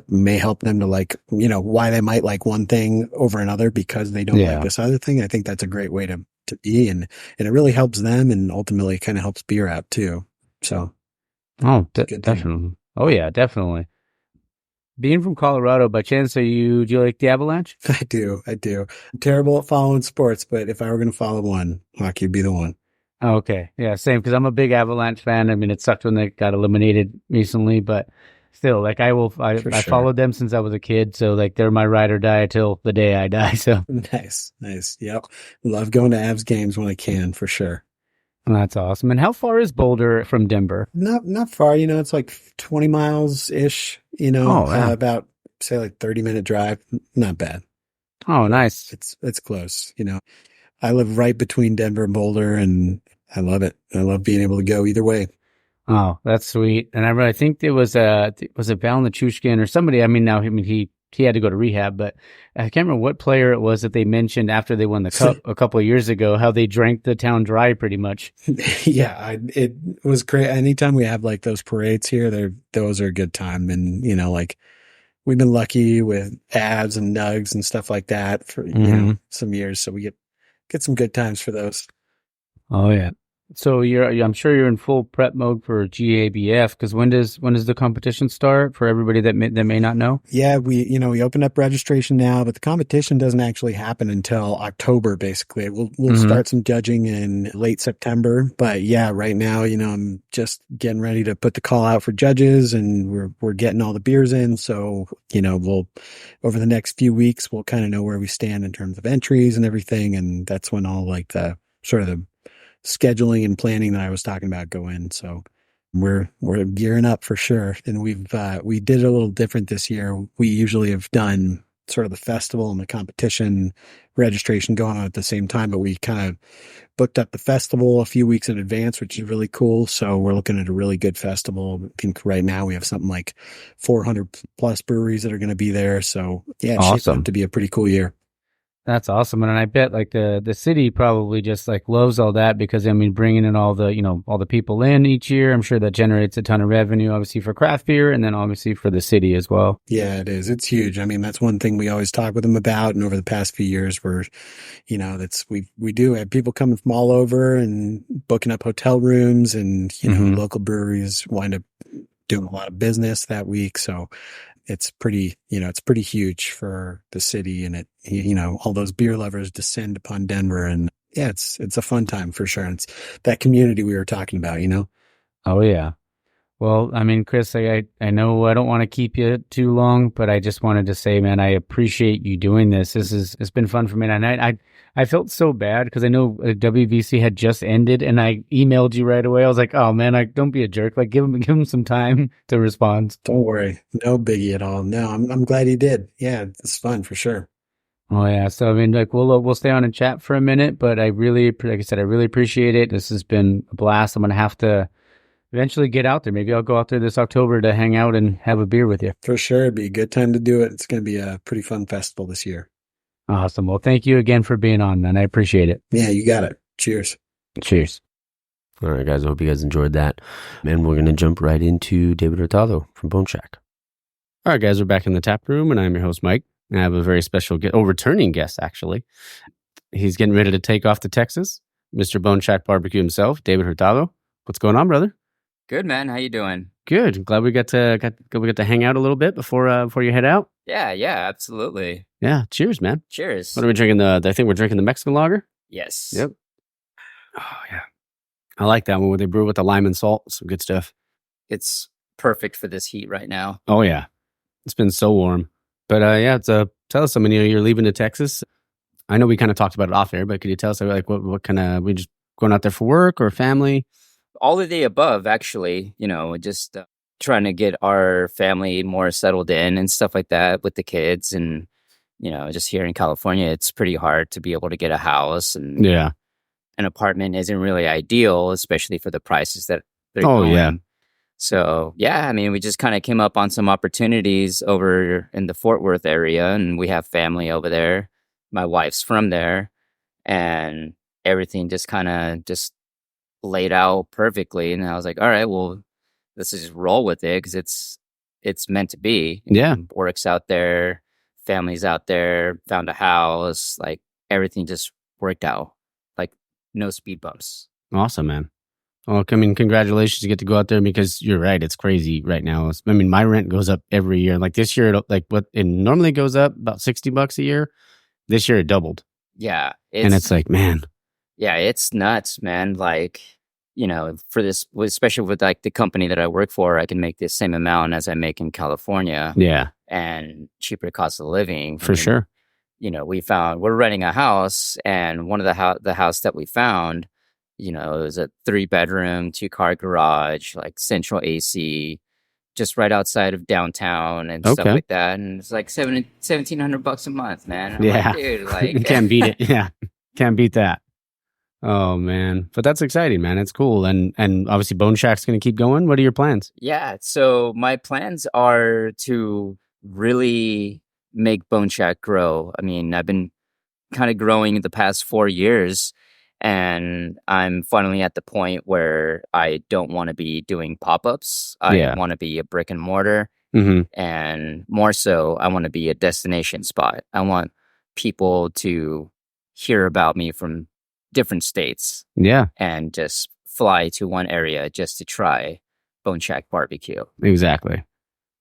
may help them to like, you know, why they might like one thing over another because they don't like this other thing. I think that's a great way to be. And it really helps them and ultimately kind of helps beer out too. So. Oh, definitely. Oh yeah, definitely. Being from Colorado, by chance, do you like the Avalanche? I do. I'm terrible at following sports, but if I were going to follow one, hockey would be the one. Oh, okay. Yeah, same, because I'm a big Avalanche fan. I mean, it sucked when they got eliminated recently, but still, like I followed them since I was a kid, so like they're my ride or die till the day I die, so. Nice. Yep. Love going to Avs games when I can, for sure. Well, that's awesome. And how far is Boulder from Denver? Not far. You know, it's like 20 miles ish, you know, about say like 30-minute drive. Not bad. Oh, nice. It's close. You know, I live right between Denver and Boulder and I love it. I love being able to go either way. Oh, that's sweet. And I think it was Val Nichushkin or somebody. I mean, he had to go to rehab, but I can't remember what player it was that they mentioned after they won the cup a couple of years ago, how they drank the town dry pretty much. Yeah, it was great. Anytime we have like those parades here, those are a good time. And, you know, like we've been lucky with Avs and Nugs and stuff like that for, you know, some years. So we get some good times for those. Oh yeah. So I'm sure you're in full prep mode for GABF because when does the competition start for everybody that may not know? Yeah, we opened up registration now, but the competition doesn't actually happen until October. Basically, we'll start some judging in late September. But yeah, right now, you know, I'm just getting ready to put the call out for judges, and we're getting all the beers in. So you know, we'll over the next few weeks we'll kind of know where we stand in terms of entries and everything, and that's when all like the sort of the scheduling and planning that I was talking about go in. So we're gearing up for sure. And we did it a little different this year. We usually have done sort of the festival and the competition registration going on at the same time, but we kind of booked up the festival a few weeks in advance, which is really cool. So we're looking at a really good festival. I think right now we have something like 400 plus breweries that are going to be there. So yeah, it's shaping up to be a pretty cool year. That's awesome. And I bet like the city probably just like loves all that because I mean, bringing in all the, you know, all the people in each year, I'm sure that generates a ton of revenue, obviously for craft beer and then obviously for the city as well. Yeah, it is. It's huge. I mean, that's one thing we always talk with them about. And over the past few years we're, you know, we do have people coming from all over and booking up hotel rooms and, you know, local breweries wind up doing a lot of business that week. So it's pretty huge for the city, and it, you know, all those beer lovers descend upon Denver, and yeah, it's a fun time for sure. And it's that community we were talking about, you know? Oh yeah. Well, I mean, Chris, I know I don't want to keep you too long, but I just wanted to say, man, I appreciate you doing this. It's been fun for me. And I felt so bad because I know WBC had just ended and I emailed you right away. I was like, oh man, don't be a jerk. Like give him some time to respond. Don't worry. No biggie at all. No, I'm glad he did. Yeah, it's fun for sure. Oh yeah. So, I mean, like we'll stay on and chat for a minute, but like I said, I really appreciate it. This has been a blast. I'm going to have to eventually get out there. Maybe I'll go out there this October to hang out and have a beer with you. For sure. It'd be a good time to do it. It's going to be a pretty fun festival this year. Awesome. Well, thank you again for being on, man. I appreciate it. Yeah, you got it. Cheers. Cheers. All right, guys. I hope you guys enjoyed that. And we're going to jump right into David Hurtado from Bone Shack. All right, guys. We're back in the tap room, and I'm your host, Mike. I have a very special returning guest, actually. He's getting ready to take off to Texas. Mr. Bone Shack BBQ himself, David Hurtado. What's going on, brother? Good, man. How you doing? Good. Glad we got to hang out a little bit before you head out. Yeah, absolutely. Yeah. Cheers, man. Cheers. What are we drinking? I think we're drinking the Mexican lager. Yes. Yep. Oh yeah, I like that one where they brew with the lime and salt. Some good stuff. It's perfect for this heat right now. Oh yeah, it's been so warm. But yeah, tell us something. You're leaving to Texas. I know we kind of talked about it off air, but could you tell us like what kind of we just going out there for work or family? All of the above, actually. Just trying to get our family more settled in and stuff like that with the kids, and just here in California, it's pretty hard to be able to get a house, and Yeah, an apartment isn't really ideal, especially for the prices that they're going. Yeah. So, yeah, I mean, we just kind of came up on some opportunities over in the Fort Worth area, and we have family over there. My wife's from there, and everything just kind of just laid out perfectly. And I was like, all right, well, let's just roll with it because it's meant to be. Yeah. Work's out there, family's out there, found a house, like everything just worked out. Like no speed bumps. Awesome, man. Well, I mean, congratulations to get to go out there because you're right. It's crazy right now. I mean, my rent goes up every year. Like this year, like what it normally goes up about $60 a year. This year it doubled. Yeah. And it's like, man. Yeah, it's nuts, man. Like, for this, especially with like the company that I work for, I can make the same amount as I make in California. Yeah. And cheaper cost of living. For sure. We're renting a house, and one of the house that we found, it was a 3-bedroom, 2-car garage, like central AC, just right outside of downtown and stuff like that. And it's like $1,700 a month, man. I'm like, dude, like you can't beat it. Yeah. Can't beat that. Oh man. But that's exciting, man. It's cool. And obviously Bone Shack's going to keep going. What are your plans? Yeah. So my plans are to really make Bone Shack grow. I mean, I've been kind of growing the past 4 years, and I'm finally at the point where I don't want to be doing pop-ups. I want to be a brick and mortar. Mm-hmm. And more so, I want to be a destination spot. I want people to hear about me from different states. Yeah. And just fly to one area just to try Bone Shack BBQ. Exactly.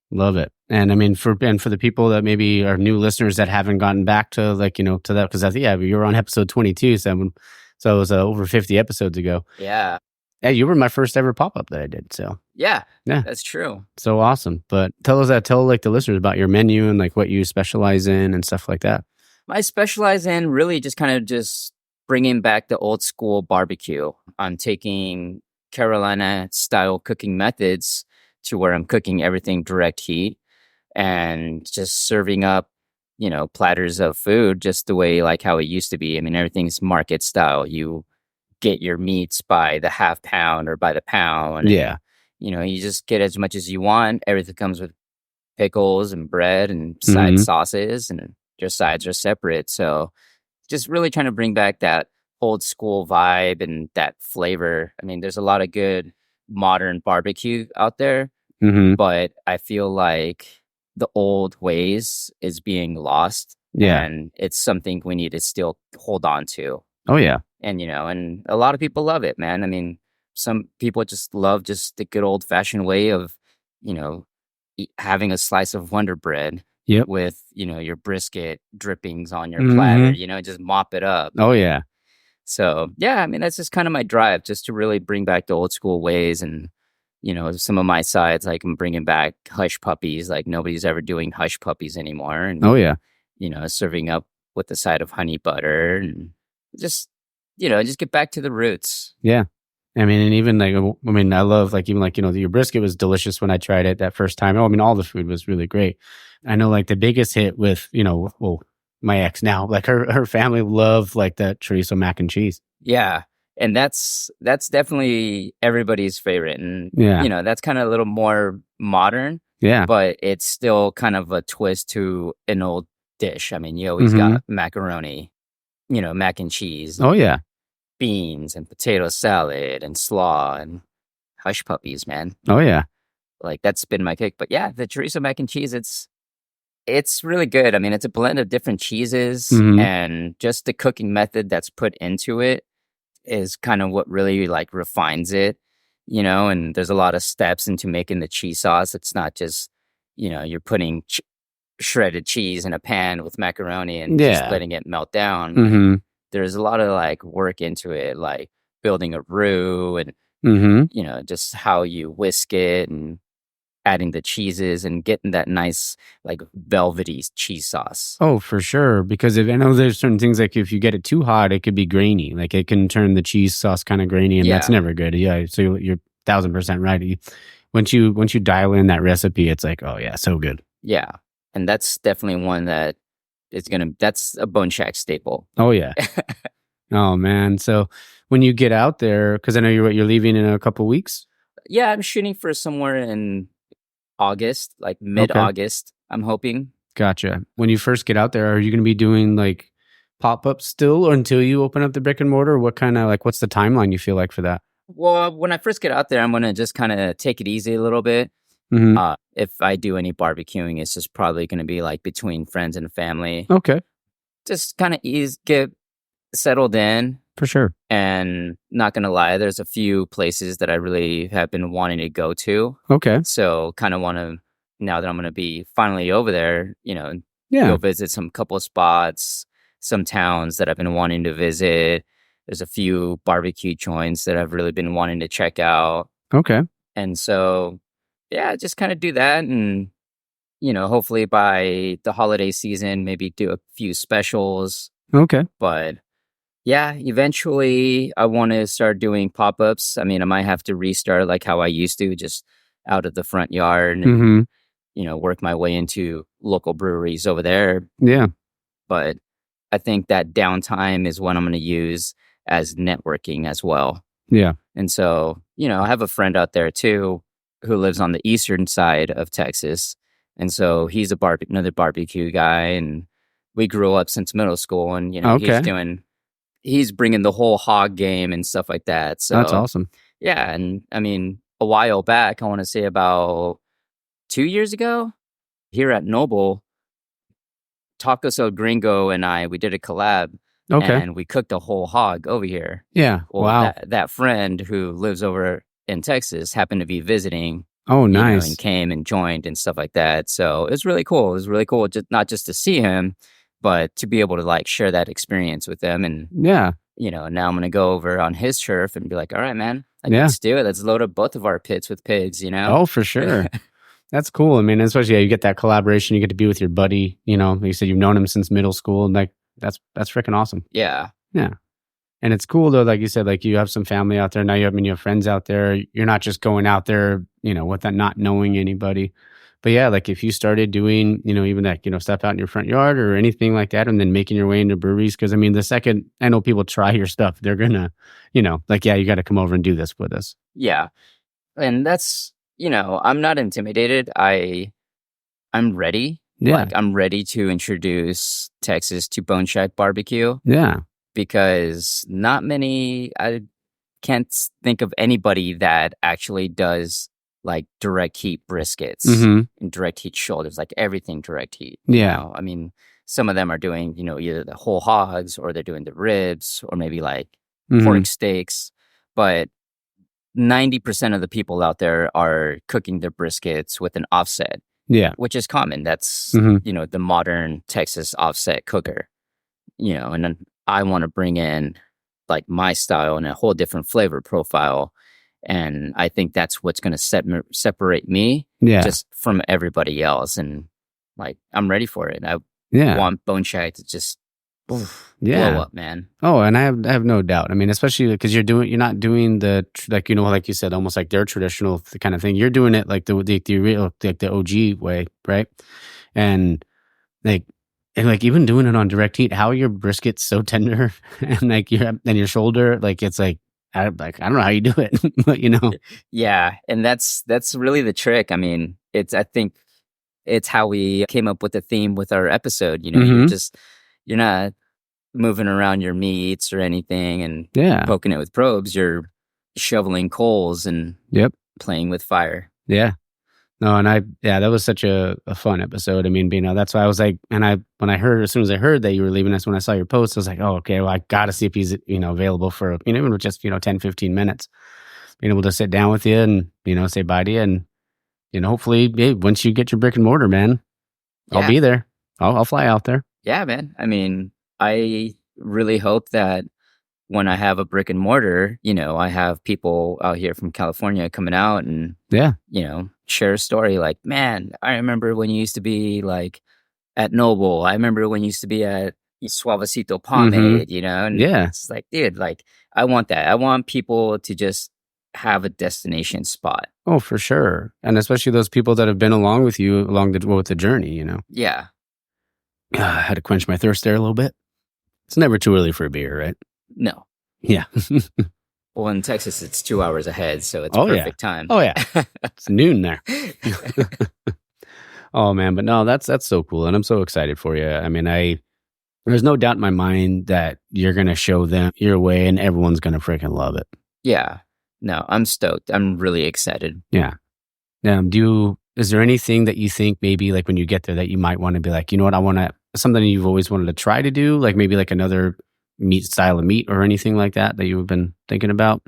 Love it. And I mean, for the people that maybe are new listeners that haven't gotten back to to that, because you were on episode 22, so it was over 50 episodes ago. Yeah. Yeah, you were my first ever pop-up that I did. So yeah, that's true. So awesome. But tell like the listeners about your menu and like what you specialize in and stuff like that. I specialize in really just kind of just bringing back the old school barbecue. I'm taking Carolina style cooking methods to where I'm cooking everything direct heat and just serving up, platters of food just the way like how it used to be. I mean, everything's market style. You get your meats by the half pound or by the pound. Yeah. And, you just get as much as you want. Everything comes with pickles and bread and side sauces, and your sides are separate. So just really trying to bring back that old school vibe and that flavor. I mean, there's a lot of good modern barbecue out there, but I feel like the old ways is being lost. Yeah. And it's something we need to still hold on to. Oh, yeah. And, and a lot of people love it, man. I mean, some people just love just the good old fashioned way of, having a slice of Wonder Bread with, your brisket drippings on your platter, just mop it up. Oh, yeah. So, yeah, I mean, that's just kind of my drive, just to really bring back the old school ways. And, some of my sides, like I'm bringing back hush puppies, like nobody's ever doing hush puppies anymore. And, oh, yeah. Serving up with the side of honey butter and just get back to the roots. Yeah. I mean, and even I love your brisket was delicious when I tried it that first time. Oh, I mean, all the food was really great. I know like the biggest hit with, my ex now, like her family loved like that chorizo mac and cheese. Yeah. And that's definitely everybody's favorite. And, that's kind of a little more modern. Yeah. But it's still kind of a twist to an old dish. I mean, you always got macaroni, mac and cheese. Oh, yeah. Beans and potato salad and slaw and hush puppies, man. Oh, yeah. Like that's been my kick. But yeah, the chorizo mac and cheese, it's really good. I mean, it's a blend of different cheeses, and just the cooking method that's put into it is kind of what really like refines it. and there's a lot of steps into making the cheese sauce. It's not just, you're putting shredded cheese in a pan with macaroni and just letting it melt down. Mm-hmm. There's a lot of like work into it, like building a roux and, Mm-hmm. just how you whisk it and adding the cheeses and getting that nice, like velvety cheese sauce. Oh, for sure. Because I know there's certain things like if you get it too hot, it could be grainy. Like it can turn the cheese sauce kind of grainy, and that's never good. Yeah. So you're 1,000% right. Once you dial in that recipe, it's like, oh yeah, so good. Yeah. And that's definitely one that that's a Bone Shack staple. Oh yeah. Oh man. So when you get out there, because I know you're leaving in a couple weeks. Yeah, I'm shooting for somewhere in August, like mid-August, I'm hoping. Gotcha. When you first get out there, are you going to be doing like pop-ups still or until you open up the brick and mortar? What kind of what's the timeline you feel like for that? Well, when I first get out there, I'm going to just kind of take it easy a little bit. Mm-hmm. If I do any barbecuing, it's just probably going to be like between friends and family. Okay. Just kind of get settled in. For sure. And not going to lie, there's a few places that I really have been wanting to go to. Okay. So kind of want to, now that I'm going to be finally over there, go visit some couple of spots, some towns that I've been wanting to visit. There's a few barbecue joints that I've really been wanting to check out. Okay. And so, yeah, just kind of do that. And, hopefully by the holiday season, maybe do a few specials. Okay. But yeah, eventually I want to start doing pop-ups. I mean, I might have to restart like how I used to, just out of the front yard and, work my way into local breweries over there. Yeah. But I think that downtime is what I'm going to use as networking as well. Yeah. And so, I have a friend out there too who lives on the eastern side of Texas. And so he's another barbecue guy. And we grew up since middle school. And, he's bringing the whole hog game and stuff like that. So that's awesome. Yeah. And I mean, a while back, I want to say about 2 years ago, here at Noble, Tacos El Gringo and we did a collab. Okay. And we cooked a whole hog over here. Yeah. Well, wow. That friend who lives over in Texas happened to be visiting. Oh, nice. And came and joined and stuff like that. So it was really cool. It was really cool, not just to see him, but to be able to like share that experience with them. And yeah, now I'm going to go over on his turf and be like, all right, man, let's do it. Let's load up both of our pits with pigs, Oh, for sure. That's cool. I mean, especially you get that collaboration. You get to be with your buddy. Like you said, you've known him since middle school, and like that's freaking awesome. Yeah. Yeah. And it's cool though, like you said, like you have some family out there now. You have friends out there. You're not just going out there, with that not knowing anybody. But yeah, like if you started doing, even that, stuff out in your front yard or anything like that, and then making your way into breweries, because I mean, the second I know people try your stuff, they're gonna, like, yeah, you got to come over and do this with us. Yeah, and that's, I'm not intimidated. I'm ready. Yeah, like I'm ready to introduce Texas to Bone Shack BBQ. Yeah, because I can't think of anybody that actually does like direct heat briskets and direct heat shoulders, like everything direct heat. Yeah. I mean, some of them are doing, either the whole hogs or they're doing the ribs or maybe like pork steaks. But 90% of the people out there are cooking their briskets with an offset. Yeah. Which is common. That's, the modern Texas offset cooker, and then I want to bring in like my style and a whole different flavor profile. And I think that's what's going to separate me just from everybody else. And like, I'm ready for it. I want Bone Shack to just blow up, man. Oh, and I have no doubt. I mean, especially because you're not doing the, like, like you said, almost like their traditional kind of thing. You're doing it like the real, like the OG way, right? And like even doing it on direct heat, how your brisket's so tender and like your shoulder, like it's like, I don't know how you do it, but Yeah, and that's really the trick. I mean, I think it's how we came up with the theme with our episode. You're not moving around your meats or anything and poking it with probes. You're shoveling coals and playing with fire. Yeah. No, and that was such a fun episode. I mean, that's why I was like, and as soon as I heard that you were leaving, that's when I saw your post. I was like, oh, okay, well, I got to see if he's, available for, even just, 10, 15 minutes. being able to sit down with you and, say bye to you. And, hopefully, hey, once you get your brick and mortar, man, I'll be there. I'll fly out there. Yeah, man. I mean, I really hope that when I have a brick and mortar, I have people out here from California coming out and, share a story like, man, I remember when you used to be like at Noble. I remember when you used to be at Suavecito Pomade, and it's like, dude, like, I want that. I want people to just have a destination spot. Oh, for sure. And especially those people that have been along with you with the journey, Yeah. I had to quench my thirst there a little bit. It's never too early for a beer, right? No. Yeah. Well, in Texas, it's 2 hours ahead, so it's perfect time. Oh, yeah. It's noon there. Oh, man. But no, that's so cool. And I'm so excited for you. I mean, there's no doubt in my mind that you're going to show them your way and everyone's going to freaking love it. Yeah. No, I'm stoked. I'm really excited. Yeah. Is there anything that you think maybe like when you get there that you might want to be like, you know what, I want to, something you've always wanted to try to do, like maybe like another style of meat or anything like that you've been thinking about?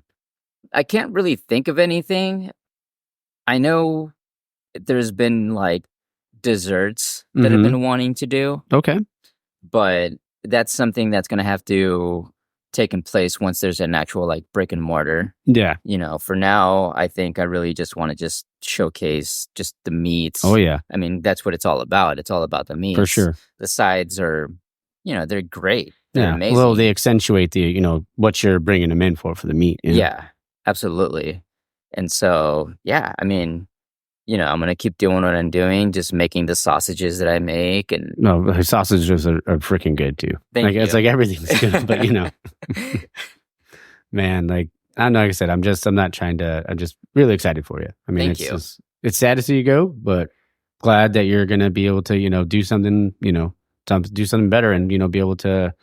I can't really think of anything. I know there's been like desserts that I've been wanting to do. Okay. But that's something that's going to have to take in place once there's an actual like brick and mortar. Yeah. For now, I think I really just want to just showcase just the meats. Oh, yeah. I mean, that's what it's all about. It's all about the meats. For sure. The sides are, they're great. They're amazing. Well, they accentuate the, what you're bringing them in for the meat. Yeah, absolutely. And so, yeah, I mean, I'm going to keep doing what I'm doing, just making the sausages that I make. And no, the sausages are freaking good too. Thank you. It's like everything's good, but man, like, I know, like I said, I'm just really excited for you. I mean, it's sad to see you go, but glad that you're going to be able to, do something, do something better and, be able to,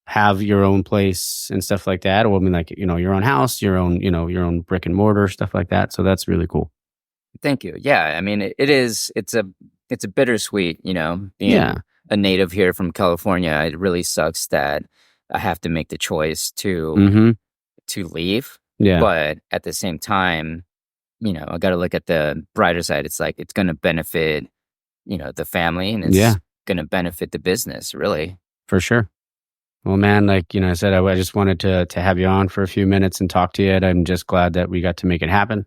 have your own place and stuff like that. Or I mean, like, your own house, your own brick and mortar, stuff like that. So that's really cool. Thank you. Yeah. I mean, it's a bittersweet, being a native here from California. It really sucks that I have to make the choice to leave. Yeah. But at the same time, I got to look at the brighter side. It's like, it's going to benefit, the family and it's going to benefit the business, really. For sure. Well, man, like, I said, I just wanted to have you on for a few minutes and talk to you. And I'm just glad that we got to make it happen.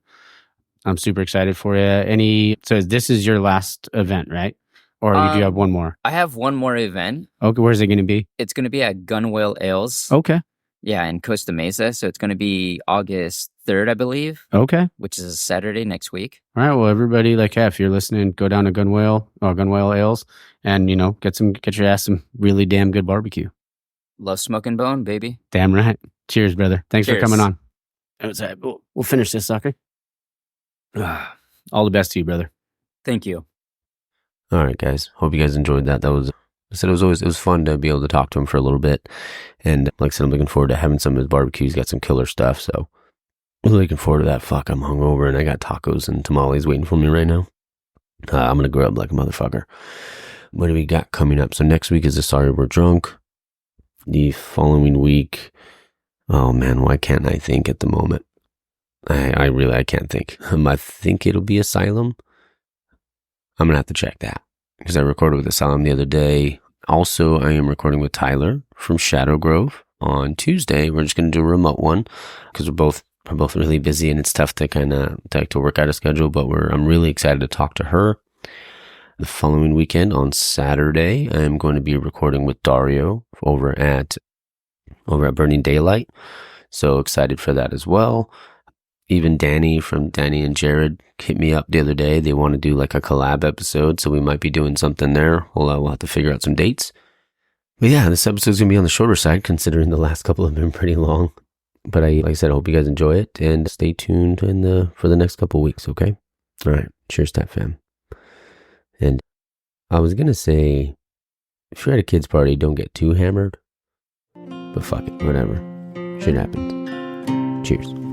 I'm super excited for you. So this is your last event, right? Or you do have one more? I have one more event. Okay, where's it going to be? It's going to be at Gunwale Ales. Okay. Yeah, in Costa Mesa. So it's going to be August 3rd, I believe. Okay. Which is a Saturday next week. All right. Well, everybody, like, if you're listening, go down to Gunwale Ales and, get your ass some really damn good barbecue. Love smoking bone, baby. Damn right. Cheers, brother. Thanks for coming on. We'll finish this sucker. All the best to you, brother. Thank you. All right, guys. Hope you guys enjoyed that. It was fun to be able to talk to him for a little bit. And like I said, I'm looking forward to having some of his barbecue. He's got some killer stuff. So I'm looking forward to that. Fuck, I'm hungover and I got tacos and tamales waiting for me right now. I'm going to grow up like a motherfucker. What do we got coming up? So next week is the Sorry We're Drunk. The following week, oh man, why can't I think at the moment? I can't think. I think it'll be Asylum. I'm going to have to check that because I recorded with Asylum the other day. Also, I am recording with Tyler from Shadow Grove on Tuesday. We're just going to do a remote one because we're both really busy and it's tough to to work out a schedule, but I'm really excited to talk to her. The following weekend on Saturday, I'm going to be recording with Dario over at Burning Daylight. So excited for that as well. Even Danny and Jared hit me up the other day. They want to do like a collab episode, so we might be doing something there. We'll have to figure out some dates. But yeah, this episode's going to be on the shorter side considering the last couple have been pretty long. But like I said, I hope you guys enjoy it and stay tuned for the next couple weeks, okay? All right. Cheers, Stat Fam. And I was going to say, if you're at a kid's party, don't get too hammered. But fuck it, whatever. Shit happens. Cheers.